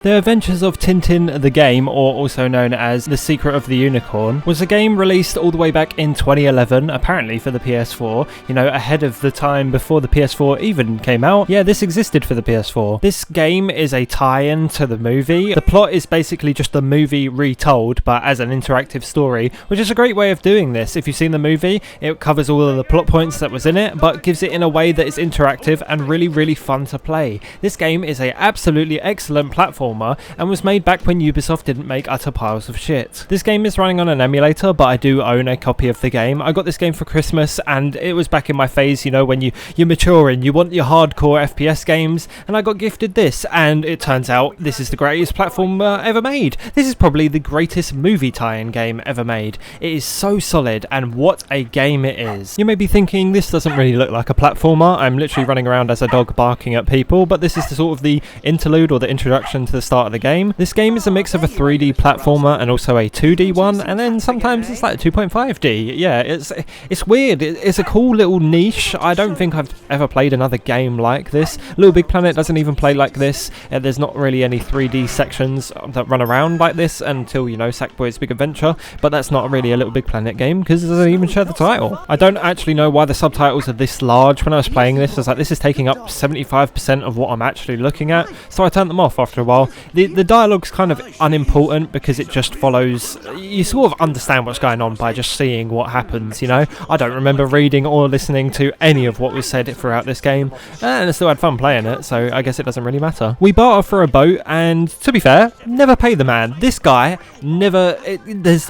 The Adventures of Tintin, the game, or also known as The Secret of the Unicorn, was a game released all the way back in 2011, apparently for the PS4, you know, ahead of the time before the PS4 even came out. Yeah, this existed for the PS4. This game is a tie-in to the movie. The plot is basically just the movie retold, but as an interactive story, which is a great way of doing this. If you've seen the movie, it covers all of the plot points that was in it, but gives it in a way that is interactive and really, really fun to play. This game is a absolutely excellent platform and was made back when Ubisoft didn't make utter piles of shit. This game is running on an emulator, but I do own a copy of the game. I got this game for Christmas and it was back in my phase, you know, when you mature and you want your hardcore FPS games, and I got gifted this, and it turns out this is the greatest platform ever made. This is probably the greatest movie tie-in game ever made. It is so solid, and what a game it is. You may be thinking, this doesn't really look like a platformer. I'm literally running around as a dog barking at people, but this is the sort of the interlude or the introduction to the start of the game. This game is a mix of a 3D platformer and also a 2D one, and then sometimes it's like a 2.5D. Yeah, it's weird. It's a cool little niche. I don't think I've ever played another game like this. Little Big Planet doesn't even play like this. There's not really any 3D sections that run around like this until, you know, Sackboy's Big Adventure, but that's not really a Little Big Planet game because it doesn't even share the title. I don't actually know why the subtitles are this large. When I was playing this, I was like, this is taking up 75% of what I'm actually looking at, so I turned them off after a while. The dialogue's kind of unimportant because it just follows. You sort of understand what's going on by just seeing what happens, you know. I don't remember reading or listening to any of what was said throughout this game, and I still had fun playing it, so I guess it doesn't really matter. We barter for a boat, and to be fair, never pay the man. This guy never.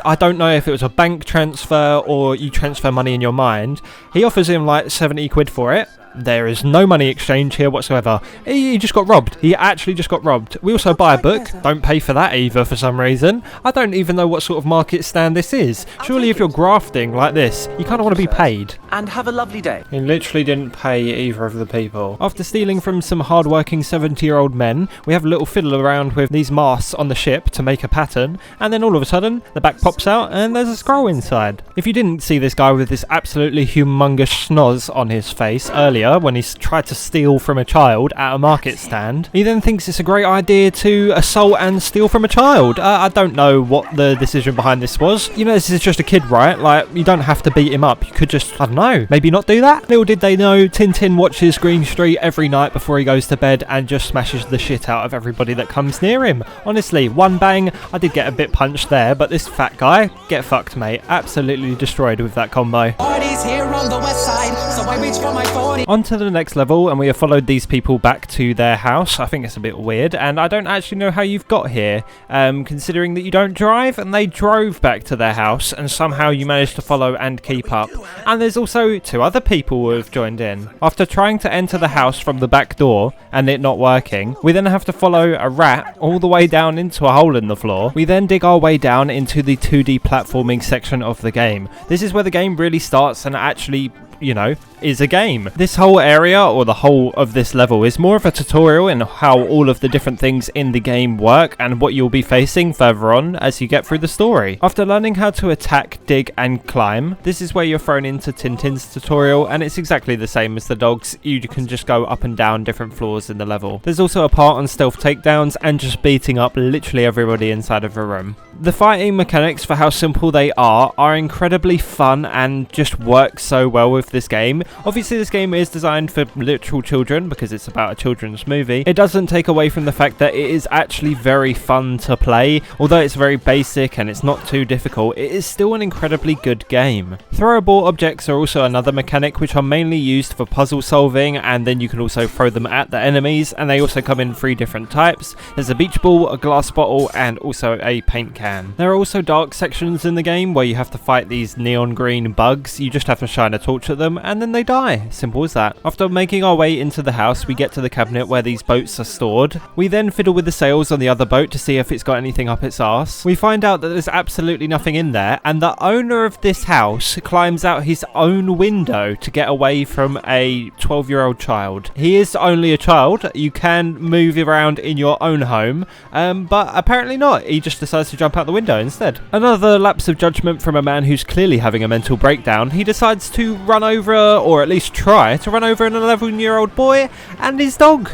I don't know if it was a bank transfer or you transfer money in your mind. He offers him like 70 quid for it. There is no money exchange here whatsoever. He just got robbed. He actually just got robbed. We also buy a book. Don't pay for that either for some reason. I don't even know what sort of market stand this is. Surely if you're grafting like this, you kind of want to be paid. And have a lovely day. He literally didn't pay either of the people. After stealing from some hard-working 70-year-old men, we have a little fiddle around with these masts on the ship to make a pattern, and then all of a sudden, the back pops out and there's a scroll inside. If you didn't see this guy with this absolutely humongous schnoz on his face earlier, when he's tried to steal from a child at a market stand, he then thinks it's a great idea to assault and steal from a child. I don't know what the decision behind this was. You know, this is just a kid, right? Like, you don't have to beat him up. You could just, I don't know, maybe not do that? Little did they know, Tintin watches Green Street every night before he goes to bed and just smashes the shit out of everybody that comes near him. Honestly, one bang. I did get a bit punched there, but this fat guy, get fucked, mate. Absolutely destroyed with that combo. Parties here on the west side, so I reach for my 40. On to the next level, and we have followed these people back to their house. I think it's a bit weird, and I don't actually know how you've got here, considering that you don't drive, and they drove back to their house, and somehow you managed to follow and keep up. And there's also two other people who have joined in. After trying to enter the house from the back door, and it not working, we then have to follow a rat all the way down into a hole in the floor. We then dig our way down into the 2D platforming section of the game. This is where the game really starts and actually, you know, is a game. This whole area, or the whole of this level, is more of a tutorial in how all of the different things in the game work and what you'll be facing further on as you get through the story. After learning how to attack, dig and climb, this is where you're thrown into Tintin's tutorial, and it's exactly the same as the dogs. You can just go up and down different floors in the level. There's also a part on stealth takedowns and just beating up literally everybody inside of a room. The fighting mechanics, for how simple they are incredibly fun and just work so well with this game. Obviously this game is designed for literal children because it's about a children's movie. It doesn't take away from the fact that it is actually very fun to play. Although it's very basic and it's not too difficult, it is still an incredibly good game. Throwable objects are also another mechanic, which are mainly used for puzzle solving, and then you can also throw them at the enemies, and they also come in 3 different types. There's a beach ball, a glass bottle and also a paint can. There are also dark sections in the game where you have to fight these neon green bugs. You just have to shine a torch at them and then they die. Simple as that. After making our way into the house, we get to the cabinet where these boats are stored. We then fiddle with the sails on the other boat to see if it's got anything up its arse. We find out that there's absolutely nothing in there, and the owner of this house climbs out his own window to get away from a 12-year-old child. He is only a child. You can move around in your own home, but apparently not. He just decides to jump out the window instead. Another lapse of judgment from a man who's clearly having a mental breakdown. He decides to run over or at least try to run over an 11-year-old boy and his dog.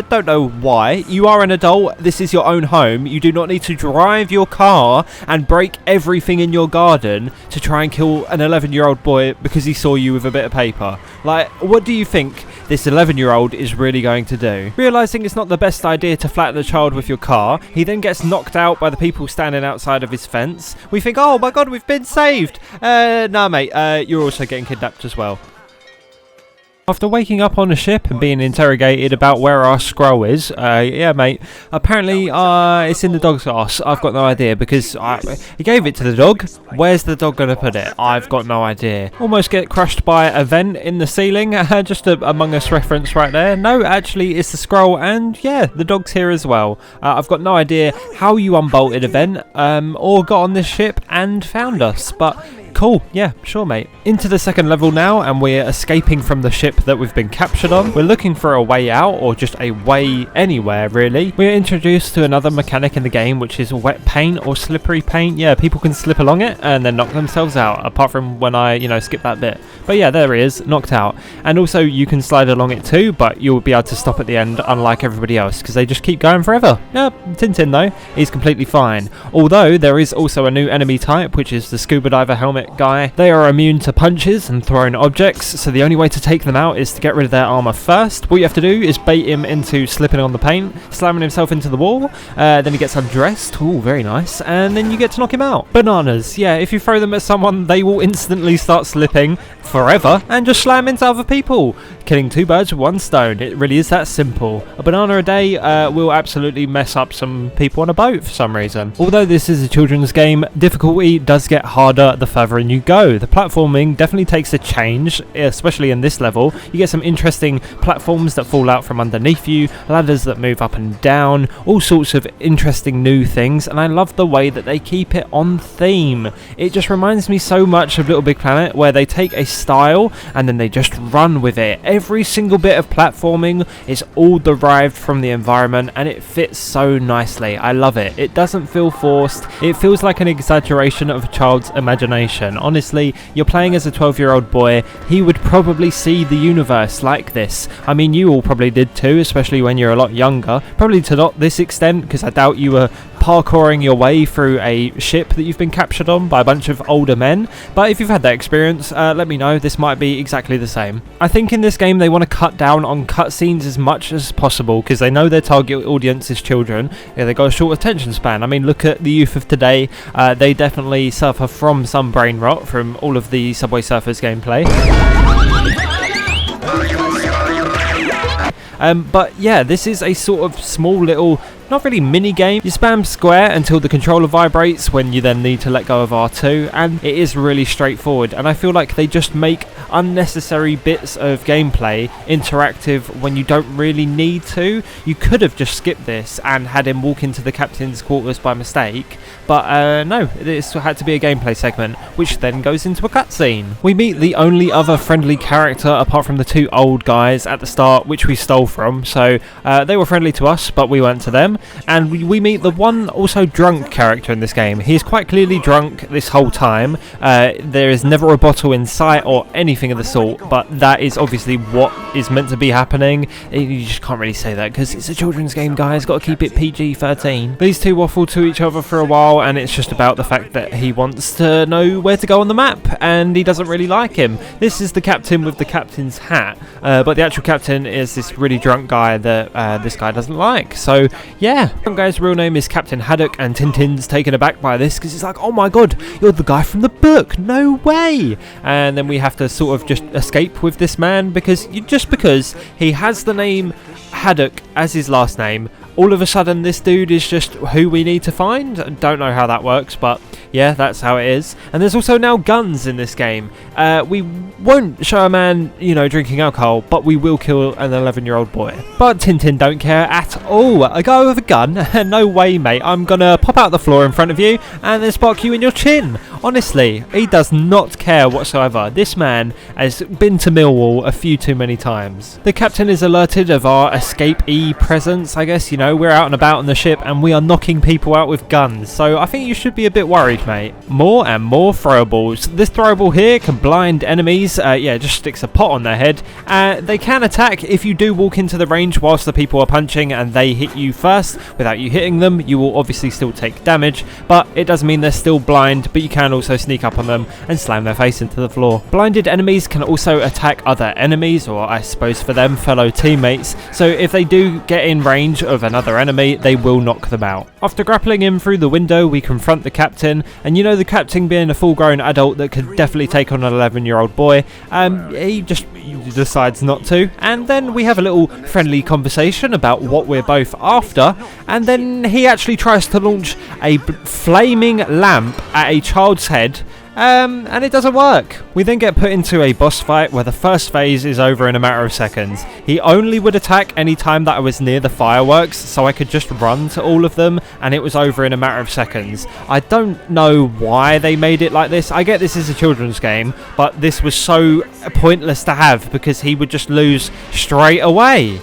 Don't know why. You are an adult. This is your own home. You do not need to drive your car and break everything in your garden to try and kill an 11-year-old boy because he saw you with a bit of paper. Like, what do you think this 11-year-old is really going to do? Realising it's not the best idea to flatten the child with your car, he then gets knocked out by the people standing outside of his fence. We think, oh my god, we've been saved. Nah, mate, you're also getting kidnapped as well. After waking up on a ship and being interrogated about where our scroll is, yeah mate, apparently it's in the dog's ass. I've got no idea because he gave it to the dog. Where's the dog going to put it? I've got no idea. Almost get crushed by a vent in the ceiling, just a Among Us reference right there. No, actually it's the scroll, and yeah, the dog's here as well. I've got no idea how you unbolted a vent or got on this ship and found us, but cool, yeah, sure mate. Into the second level now, and we're escaping from the ship that we've been captured on. We're looking for a way out, or just a way anywhere really. We're introduced to another mechanic in the game, which is wet paint or slippery paint. Yeah, people can slip along it and then knock themselves out, apart from when I, skip that bit. But yeah, there he is, knocked out. And also you can slide along it too, but you'll be able to stop at the end, unlike everybody else, because they just keep going forever. Yeah, Tintin though, he's completely fine. Although there is also a new enemy type, which is the scuba diver helmet guy. They are immune to punches and thrown objects, so the only way to take them out is to get rid of their armor first. What you have to do is bait him into slipping on the paint, slamming himself into the wall, then he gets undressed, ooh, very nice, and then you get to knock him out. Bananas, yeah, if you throw them at someone, they will instantly start slipping forever and just slam into other people, killing two birds with one stone. It really is that simple. A banana a day will absolutely mess up some people on a boat for some reason. Although this is a children's game, difficulty does get harder the further in you go. The platforming definitely takes a change, especially in this level. You get some interesting platforms that fall out from underneath you, ladders that move up and down, all sorts of interesting new things, and I love the way that they keep it on theme. It just reminds me so much of Little Big Planet, where they take a style and then they just run with it. Every single bit of platforming is all derived from the environment, and it fits so nicely. I love it. It doesn't feel forced. It feels like an exaggeration of a child's imagination. Honestly, you're playing as a 12-year-old boy. He would probably see the universe like this. I mean, you all probably did too, especially when you're a lot younger. Probably to not this extent, because I doubt you were parkouring your way through a ship that you've been captured on by a bunch of older men. But if you've had that experience, let me know. This might be exactly the same. I think in this game they want to cut down on cutscenes as much as possible, because they know their target audience is children. Yeah, they got a short attention span. I mean, look at the youth of today. They definitely suffer from some brain rot from all of the Subway Surfers gameplay. But yeah, this is a sort of small little, not really mini game. You spam square until the controller vibrates, when you then need to let go of R2, and it is really straightforward. And I feel like they just make unnecessary bits of gameplay interactive when you don't really need to. You could have just skipped this and had him walk into the captain's quarters by mistake, but no, this had to be a gameplay segment, which then goes into a cutscene. We meet the only other friendly character apart from the two old guys at the start, which we stole from, so they were friendly to us, but we weren't to them. And we meet the one also drunk character in this game. He is quite clearly drunk this whole time. There is never a bottle in sight or anything of the sort, but that is obviously what is meant to be happening. You just can't really say that because it's a children's game, guys. Got to keep it PG-13. These two waffle to each other for a while, and it's just about the fact that he wants to know where to go on the map, and he doesn't really like him. This is the captain with the captain's hat, but the actual captain is this really drunk guy that this guy doesn't like. So yeah, the guy's real name is Captain Haddock, and Tintin's taken aback by this because he's like, oh my god, you're the guy from the book, no way. And then we have to sort of just escape with this man because he has the name Haddock as his last name. All of a sudden this dude is just who we need to find. I don't know how that works, but yeah, that's how it is. And there's also now guns in this game. We won't show a man, drinking alcohol, but we will kill an 11-year-old boy. But Tintin don't care at all. A guy with a gun? No way, mate. I'm gonna pop out the floor in front of you and then spark you in your chin. Honestly, he does not care whatsoever. This man has been to Millwall a few too many times. The captain is alerted of our escapee presence, I guess, know, we're out and about on the ship and we are knocking people out with guns. So I think you should be a bit worried, mate. More and more throwables. This throwable here can blind enemies. Yeah, just sticks a pot on their head. They can attack if you do walk into the range whilst the people are punching and they hit you first without you hitting them. You will obviously still take damage, but it does mean they're still blind, but you can also sneak up on them and slam their face into the floor. Blinded enemies can also attack other enemies, or I suppose for them, fellow teammates. So if they do get in range of another enemy, they will knock them out. After grappling him through the window, we confront the captain, and you know, the captain being a full-grown adult that could definitely take on an 11-year-old boy, he just decides not to, and then we have a little friendly conversation about what we're both after, and then he actually tries to launch a flaming lamp at a child's head, and it doesn't work. We then get put into a boss fight where the first phase is over in a matter of seconds. He only would attack any time that I was near the fireworks, so I could just run to all of them and it was over in a matter of seconds. I don't know why they made it like this. I get this is a children's game, but this was so pointless to have because he would just lose straight away.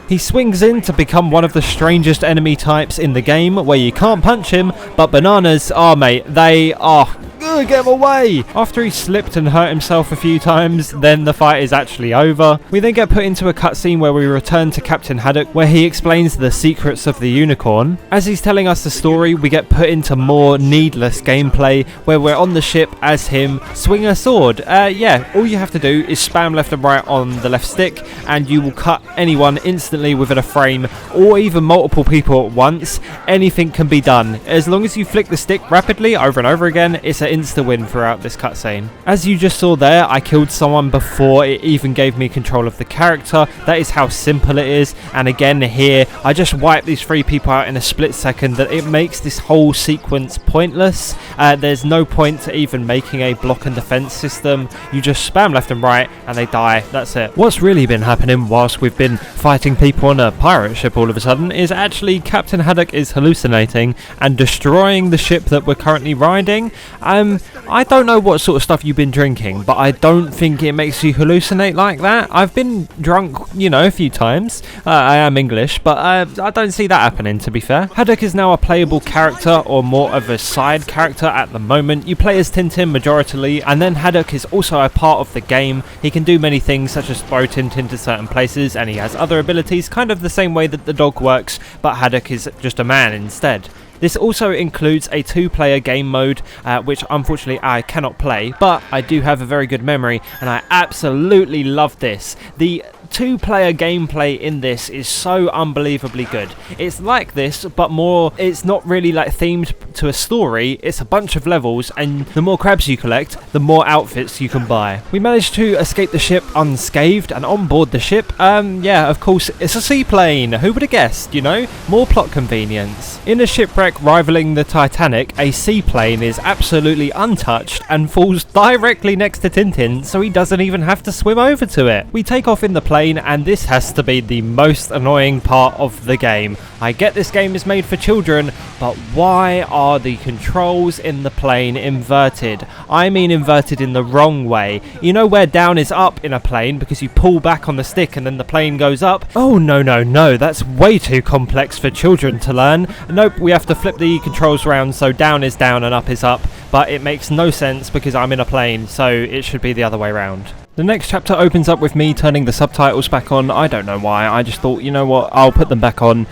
He swings in to become one of the strangest enemy types in the game, where you can't punch him, but bananas, mate, they are... Get him away! After he slipped and hurt himself a few times, then the fight is actually over. We then get put into a cutscene where we return to Captain Haddock, where he explains the secrets of the unicorn. As he's telling us the story, we get put into more needless gameplay, where we're on the ship as him, swing a sword. Yeah, all you have to do is spam left and right on the left stick, and you will cut anyone instantly within a frame, or even multiple people at once. Anything can be done. As long as you flick the stick rapidly over and over again, it's an insta-win throughout this cutscene. As you just saw there, I killed someone before it even gave me control of the character. That is how simple it is. And again here, I just wiped these 3 people out in a split second. That it makes this whole sequence pointless. There's no point to even making a block and defense system. You just spam left and right and they die. That's it. What's really been happening whilst we've been fighting people on a pirate ship all of a sudden is actually Captain Haddock is hallucinating and destroying the ship that we're currently riding. I don't know what sort of stuff you've been drinking, but I don't think it makes you hallucinate like that. I've been drunk, you know, a few times. I am English, but I don't see that happening, to be fair. Haddock is now a playable character, or more of a side character at the moment. You play as Tintin majoritarily, and then Haddock is also a part of the game. He can do many things, such as throw Tintin to certain places, and he has other abilities, kind of the same way that the dog works, but Haddock is just a man instead. This also includes a 2-player game mode, which unfortunately I cannot play, but I do have a very good memory, and I absolutely love this. The 2-player gameplay in this is so unbelievably good. It's like this, but more, it's not really like themed to a story. It's a bunch of levels, and the more crabs you collect, the more outfits you can buy. We managed to escape the ship unscathed, and on board the ship, yeah, of course, it's a seaplane. Who would have guessed, you know? More plot convenience. In a shipwreck rivaling the Titanic, a seaplane is absolutely untouched and falls directly next to Tintin, so he doesn't even have to swim over to it. We take off in the plane, and this has to be the most annoying part of the game. I get this game is made for children, but why are the controls in the plane inverted? I mean inverted in the wrong way. You know where down is up in a plane because you pull back on the stick and then the plane goes up? Oh no, that's way too complex for children to learn. Nope, we have to flip the controls around so down is down and up is up, but it makes no sense because I'm in a plane, so it should be the other way around. The next chapter opens up with me turning the subtitles back on. I don't know why, I just thought, you know what, I'll put them back on,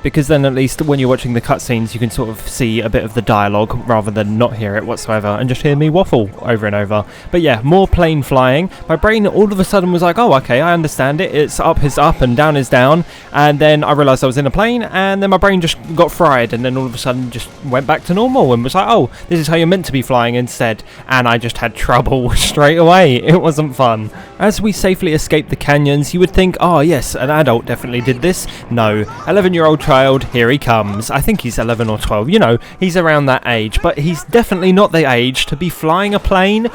because then at least when you're watching the cutscenes you can sort of see a bit of the dialogue rather than not hear it whatsoever and just hear me waffle over and over. But yeah, more plane flying. My brain all of a sudden was like, oh okay, I understand it, it's up is up and down is down, and then I realised I was in a plane, and then my brain just got fried, and then all of a sudden just went back to normal and was like, oh, this is how you're meant to be flying instead, and I just had trouble straight away. It wasn't fun. As we safely escape the canyons, you would think, oh yes, an adult definitely did this. No, 11-year-old child, here he comes. I think he's 11 or 12, you know, he's around that age, but he's definitely not the age to be flying a plane.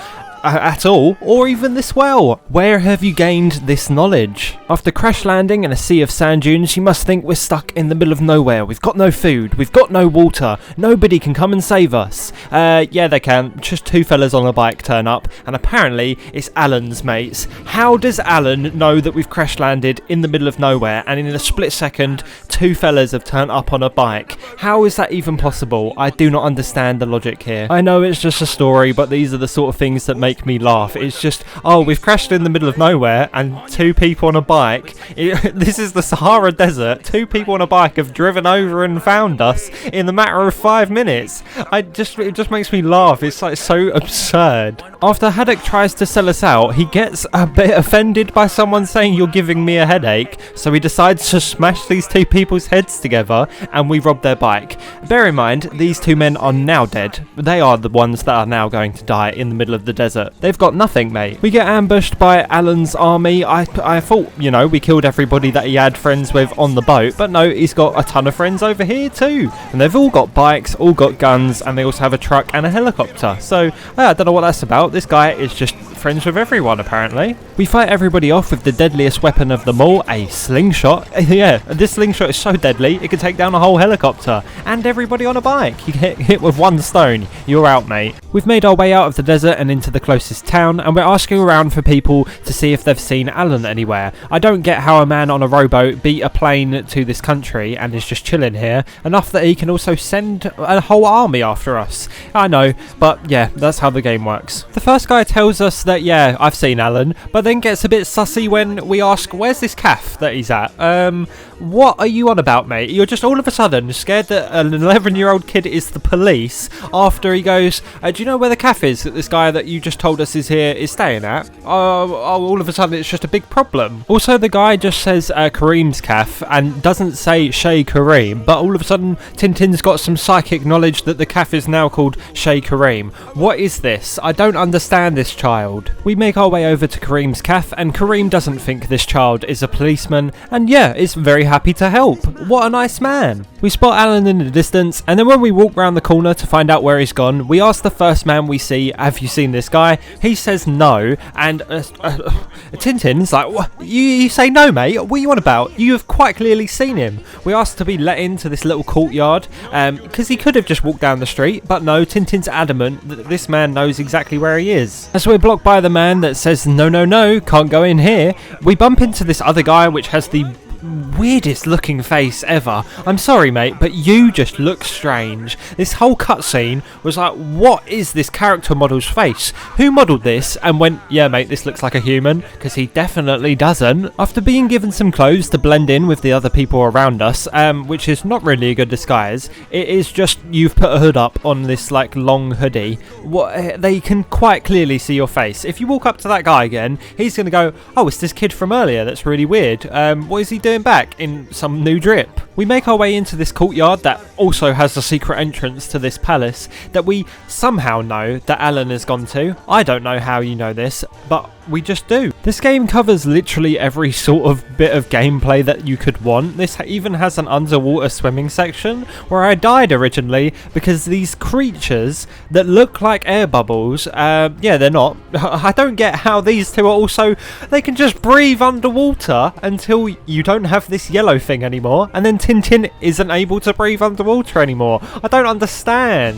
at all, or even this well. Where have you gained this knowledge? After crash landing in a sea of sand dunes, you must think we're stuck in the middle of nowhere. We've got no food, we've got no water, nobody can come and save us. Yeah, they can. Just two fellas on a bike turn up, and apparently it's Alan's mates. How does Alan know that we've crash landed in the middle of nowhere, and in a split second, two fellas have turned up on a bike? How is that even possible? I do not understand the logic here. I know it's just a story, but these are the sort of things that make me laugh. It's just, oh, we've crashed in the middle of nowhere, and two people on a bike. This is the Sahara Desert. Two people on a bike have driven over and found us in the matter of 5 minutes. It just makes me laugh. It's like so absurd. After Haddock tries to sell us out, he gets a bit offended by someone saying you're giving me a headache, so he decides to smash these two people's heads together, and we rob their bike. Bear in mind, these two men are now dead. They are the ones that are now going to die in the middle of the desert. They've got nothing, mate. We get ambushed by Alan's army. I thought, you know, we killed everybody that he had friends with on the boat, but no, he's got a ton of friends over here too, and they've all got bikes, all got guns, and they also have a truck and a helicopter. So I don't know what that's about. This guy is just friends with everyone, apparently. We fight everybody off with the deadliest weapon of them all, a slingshot. Yeah, this slingshot is so deadly, it can take down a whole helicopter and everybody on a bike. You get hit with one stone, you're out, mate. We've made our way out of the desert and into the closest town, and we're asking around for people to see if they've seen Alan anywhere. I don't get how a man on a rowboat beat a plane to this country and is just chilling here, enough that he can also send a whole army after us. I know, but yeah, that's how the game works. The first guy tells us that, yeah, I've seen Alan, but then gets a bit sussy when we ask, where's this caff that he's at? What are you on about, mate? You're just all of a sudden scared that an 11-year-old kid is the police after he goes, do you know where the caff is that this guy that you just told us is here is staying at? All of a sudden it's just a big problem. Also, the guy just says Kareem's caff and doesn't say Shay Kareem, but all of a sudden Tintin's got some psychic knowledge that the caff is now called Shay Kareem. What is this? I don't understand this child. We make our way over to Kareem's caff, and Kareem doesn't think this child is a policeman, and yeah, is very happy to help. What a nice man. We spot Alan in the distance, and then when we walk round the corner to find out where he's gone, we ask the first man we see, have you seen this guy? He says no, and Tintin's like, what? You say no, mate? What are you on about? You have quite clearly seen him. We ask to be let into this little courtyard, because he could have just walked down the street, but no, Tintin's adamant that this man knows exactly where he is. As we're blocked by the man that says no, can't go in here, we bump into this other guy which has the weirdest looking face ever. I'm sorry, mate, but you just look strange. This whole cutscene was like, what is this character model's face? Who modelled this and went, yeah, mate, this looks like a human? Because he definitely doesn't. After being given some clothes to blend in with the other people around us, which is not really a good disguise, it is just you've put a hood up on this like long hoodie. They can quite clearly see your face. If you walk up to that guy again, he's going to go, oh, it's this kid from earlier. That's really weird. What is he doing back in some new drip? We make our way into this courtyard that also has a secret entrance to this palace that we somehow know that Alan has gone to. I don't know how you know this, but we just do. This game covers literally every sort of bit of gameplay that you could want. This even has an underwater swimming section where I died originally because these creatures that look like air bubbles, yeah, they're not. I don't get how these two are also, they can just breathe underwater until you don't have this yellow thing anymore, and then Tintin isn't able to breathe underwater anymore. I don't understand.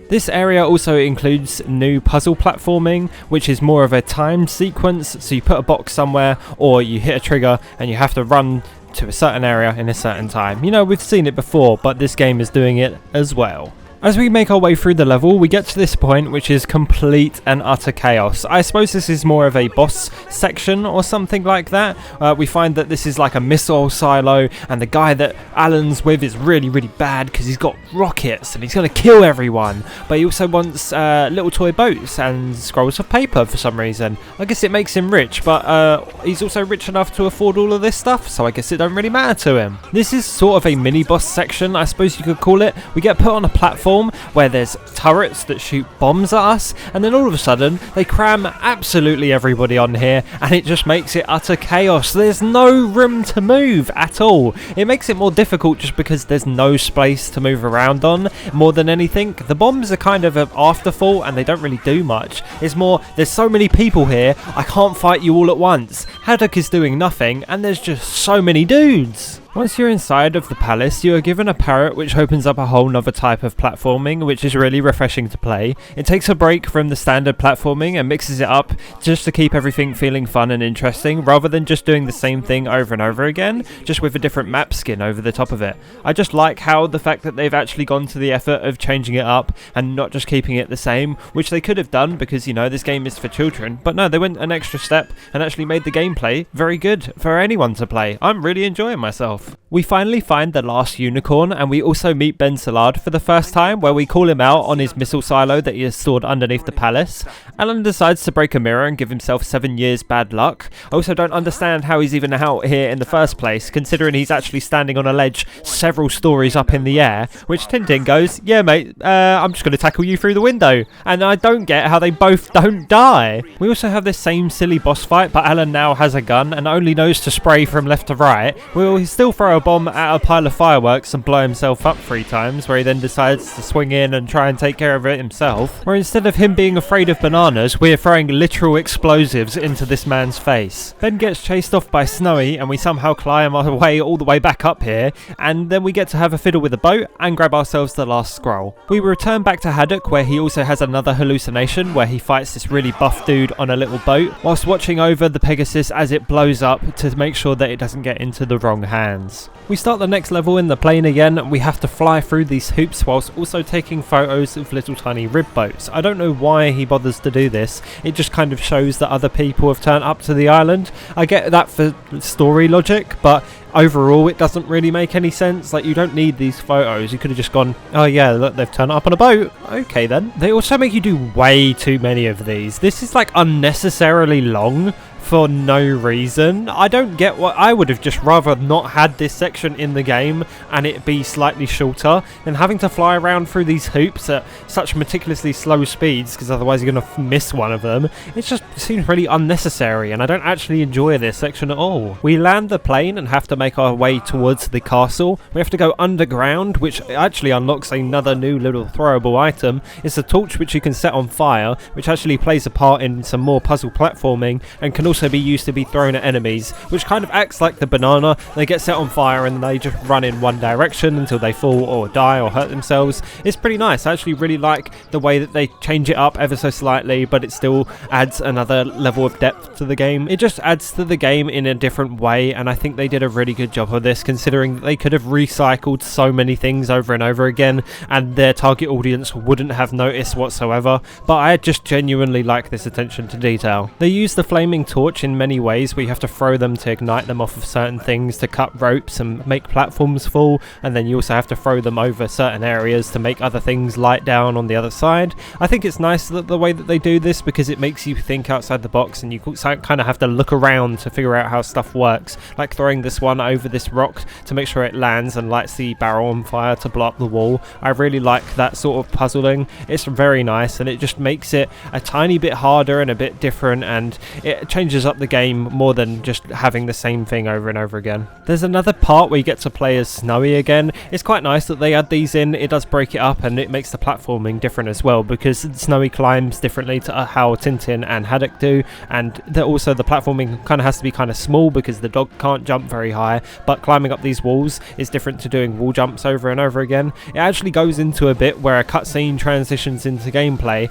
This area also includes new puzzle platforming, which is more of a timed sequence, so you put a box somewhere or you hit a trigger and you have to run to a certain area in a certain time. You know, we've seen it before, but this game is doing it as well. As we make our way through the level, we get to this point which is complete and utter chaos. I suppose this is more of a boss section or something like that. We find that this is like a missile silo, and the guy that Alan's with is really, really bad because he's got rockets and he's going to kill everyone. But he also wants little toy boats and scrolls of paper for some reason. I guess it makes him rich, but he's also rich enough to afford all of this stuff, so I guess it don't really matter to him. This is sort of a mini boss section, I suppose you could call it. We get put on a platform platform where there's turrets that shoot bombs at us, and then all of a sudden they cram absolutely everybody on here and it just makes it utter chaos. There's no room to move at all. It makes it more difficult just because there's no space to move around on more than anything. The bombs are kind of an afterthought and they don't really do much. It's more, there's so many people here, I can't fight you all at once. Haddock is doing nothing and there's just so many dudes. Once you're inside of the palace, you are given a parrot, which opens up a whole nother type of platforming, which is really refreshing to play. It takes a break from the standard platforming and mixes it up just to keep everything feeling fun and interesting, rather than just doing the same thing over and over again, just with a different map skin over the top of it. I just like how the fact that they've actually gone to the effort of changing it up and not just keeping it the same, which they could have done because, you know, this game is for children, but no, they went an extra step and actually made the gameplay very good for anyone to play. I'm really enjoying myself. We finally find the last unicorn, and we also meet Ben Salard for the first time, where we call him out on his missile silo that he has stored underneath the palace. Alan decides to break a mirror and give himself 7 years bad luck. I also don't understand how he's even out here in the first place, considering he's actually standing on a ledge several stories up in the air, which Tintin goes, yeah mate, I'm just going to tackle you through the window. And I don't get how they both don't die. We also have this same silly boss fight, but Alan now has a gun and only knows to spray from left to right. We'll still throw a bomb at a pile of fireworks and blow himself up 3 times, where he then decides to swing in and try and take care of it himself, where instead of him being afraid of bananas, we're throwing literal explosives into this man's face. Ben gets chased off by Snowy and we somehow climb our way all the way back up here, and then we get to have a fiddle with a boat and grab ourselves the last scroll. We return back to Haddock, where he also has another hallucination where he fights this really buff dude on a little boat whilst watching over the Pegasus as it blows up to make sure that it doesn't get into the wrong hands. We start the next level in the plane again. We have to fly through these hoops whilst also taking photos of little tiny rib boats. I don't know why he bothers to do this. It just kind of shows that other people have turned up to the island. I get that for story logic, but overall it doesn't really make any sense. Like, you don't need these photos. You could have just gone, oh yeah, look, they've turned up on a boat. Okay then. They also make you do way too many of these. This is like unnecessarily long for no reason. I don't get what I would have just rather not had this section in the game and it be slightly shorter than having to fly around through these hoops at such meticulously slow speeds, because otherwise you're going to miss one of them. It just seems really unnecessary and I don't actually enjoy this section at all. We land the plane and have to make our way towards the castle. We have to go underground, which actually unlocks another new little throwable item. It's a torch which you can set on fire, which actually plays a part in some more puzzle platforming and can also be used to be thrown at enemies, which kind of acts like the banana. They get set on fire and they just run in one direction until they fall or die or hurt themselves. It's pretty nice. I actually really like the way that they change it up ever so slightly, but it still adds another level of depth to the game. It just adds to the game in a different way, and I think they did a really good job of this, considering that they could have recycled so many things over and over again and their target audience wouldn't have noticed whatsoever. But I just genuinely like this attention to detail. They use the flaming torch in many ways. We have to throw them to ignite them off of certain things, to cut ropes and make platforms fall, and then you also have to throw them over certain areas to make other things light down on the other side. I think it's nice that the way that they do this, because it makes you think outside the box and you kind of have to look around to figure out how stuff works, like throwing this one over this rock to make sure it lands and lights the barrel on fire to blow up the wall. I really like that sort of puzzling. It's very nice and it just makes it a tiny bit harder and a bit different, and it changes up the game more than just having the same thing over and over again. There's another part where you get to play as Snowy again. It's quite nice that they add these in. It does break it up and it makes the platforming different as well, because Snowy climbs differently to how Tintin and Haddock do, and also the platforming kind of has to be kind of small because the dog can't jump very high, but climbing up these walls is different to doing wall jumps over and over again. It actually goes into a bit where a cutscene transitions into gameplay.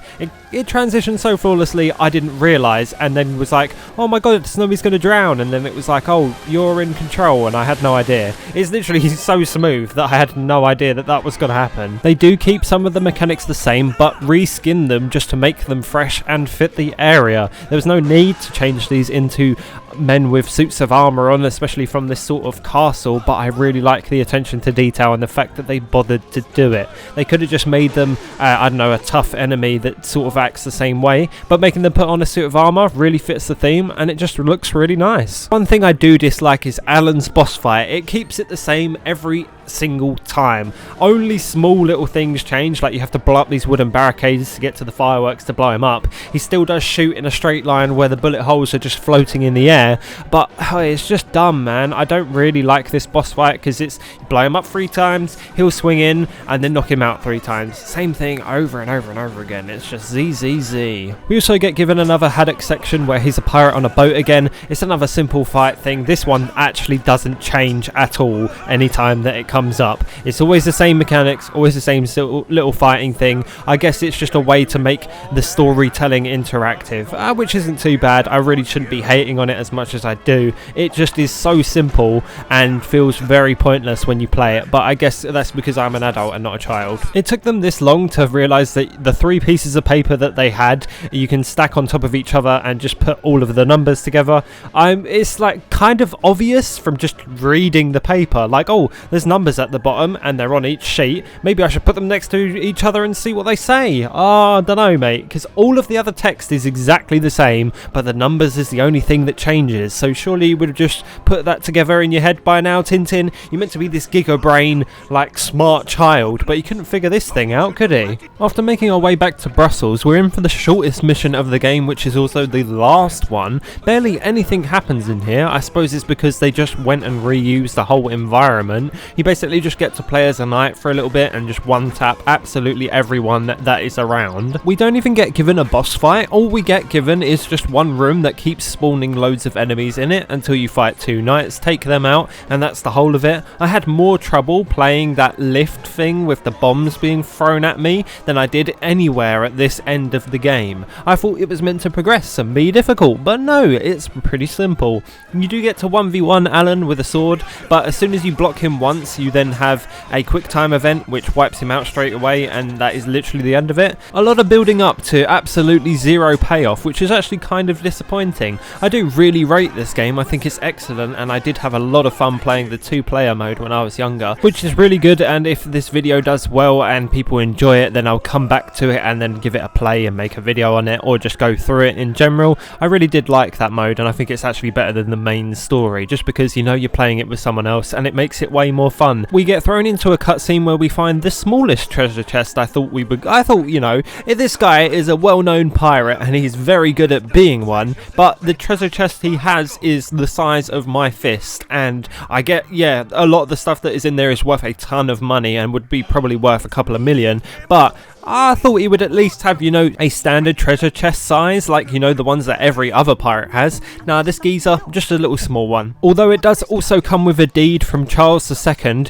It transitions so flawlessly I didn't realise, and then was like, oh my god, Snowy's going to drown, and then it was like, oh, you're in control, and I had no idea. It's literally so smooth that I had no idea that that was going to happen. They do keep some of the mechanics the same, but reskin them just to make them fresh and fit the area. There was no need to change these into men with suits of armour on, especially from this sort of castle, but I really like the attention to detail and the fact that they bothered to do it. They could have just made them, I don't know, a tough enemy that sort of acts the same way, but making them put on a suit of armour really fits the theme and it just looks really nice. One thing I do dislike is Alan's boss fight. It keeps it the same every single time. Only small little things change, like you have to blow up these wooden barricades to get to the fireworks to blow him up. He still does shoot in a straight line where the bullet holes are just floating in the air, but it's just dumb, man. I don't really like this boss fight because it's blow him up 3 times, he'll swing in and then knock him out 3 times. Same thing over and over and over again. It's just Z. We also get given another Haddock section where he's a pirate on a boat again. It's another simple fight thing. This one actually doesn't change at all anytime that it comes up. It's always the same mechanics, always the same little fighting thing. I guess it's just a way to make the storytelling interactive, which isn't too bad. I really shouldn't be hating on it as much as I do. It just is so simple and feels very pointless when you play it, but I guess that's because I'm an adult and not a child. It took them this long to realise that the 3 pieces of paper that they had, you can stack on top of each other and just put all of the numbers together. It's like kind of obvious from just reading the paper, like, oh, there's numbers at the bottom and they're on each sheet, maybe I should put them next to each other and see what they say. I don't know, mate, because all of the other text is exactly the same, but the numbers is the only thing that changes. So surely you would have just put that together in your head by now, Tintin. You're meant to be this giga brain, like, smart child, but you couldn't figure this thing out, could he? After making our way back to Brussels, we're in for the shortest mission of the game, which is also the last one. Barely anything happens in here. I suppose it's because they just went and reused the whole environment. You basically just get to play as a knight for a little bit and just one tap absolutely everyone that is around. We don't even get given a boss fight. All we get given is just one room that keeps spawning loads of enemies in it until you fight 2 knights, take them out, and that's the whole of it. I had more trouble playing that lift thing with the bombs being thrown at me than I did anywhere at this end of the game. I thought it was meant to progress and be difficult, but no, it's pretty simple. You do get to 1v1 Alan with a sword, but as soon as you block him once, you then have a quick time event which wipes him out straight away, and that is literally the end of it. A lot of building up to absolutely zero payoff, which is actually kind of disappointing. I do really rate this game. I think it's excellent, and I did have a lot of fun playing the 2-player mode when I was younger, which is really good. And if this video does well and people enjoy it, then I'll come back to it and then give it a play and make a video on it, or just go through it in general. I really did like that mode, and I think it's actually better than the main story, just because, you know, you're playing it with someone else and it makes it way more fun. We get thrown into a cutscene where we find the smallest treasure chest. I thought, you know, this guy is a well-known pirate and he's very good at being one, but the treasure chest he has is the size of my fist, and I get, yeah, a lot of the stuff that is in there is worth a ton of money and would be probably worth a couple of million, but I thought he would at least have, you know, a standard treasure chest size, like, you know, the ones that every other pirate has. Nah, this geezer, just a little small one. Although it does also come with a deed from Charles II,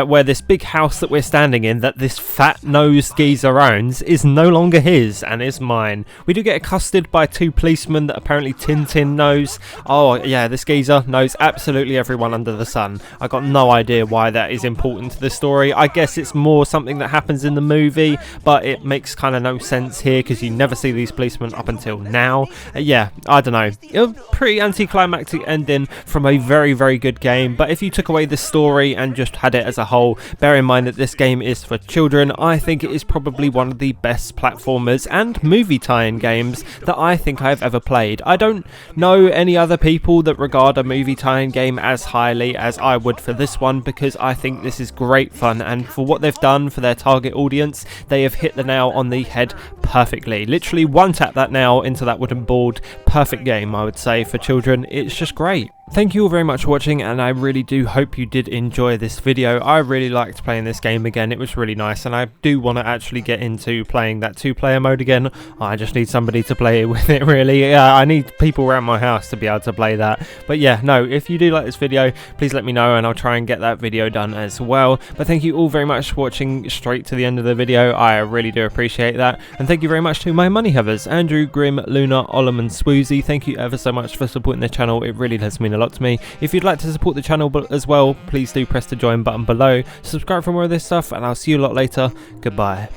where this big house that we're standing in, that this fat-nosed geezer owns, is no longer his and is mine. We do get accosted by 2 policemen that apparently Tintin knows. Oh, yeah, this geezer knows absolutely everyone under the sun. I got no idea why that is important to the story. I guess it's more something that happens in the movie, but it makes kind of no sense here because you never see these policemen up until now. Yeah, I don't know. It was a pretty anticlimactic ending from a very, very good game, but if you took away the story and just had it as a whole, bear in mind that this game is for children. I think it is probably one of the best platformers and movie tie-in games that I think I've ever played. I don't know any other people that regard a movie tie-in game as highly as I would for this one, because I think this is great fun, and for what they've done for their target audience, they have hit the nail on the head perfectly. Literally one tap that nail into that wooden board. Perfect game, I would say, for children. It's just great. Thank you all very much for watching, and I really do hope you did enjoy this video. I really liked playing this game again. It was really nice, and I do want to actually get into playing that 2-player mode again. I just need somebody to play with it, really. I need people around my house to be able to play that. But yeah, no, if you do like this video, please let me know, and I'll try and get that video done as well. But thank you all very much for watching straight to the end of the video. I really do appreciate that. And thank you very much to my money havers, Andrew, Grim, Luna, Olam and Swoozy. Thank you ever so much for supporting the channel. It really does mean a lot to me. If you'd like to support the channel as well, please do press the join button below. Subscribe for more of this stuff, and I'll see you a lot later. Goodbye.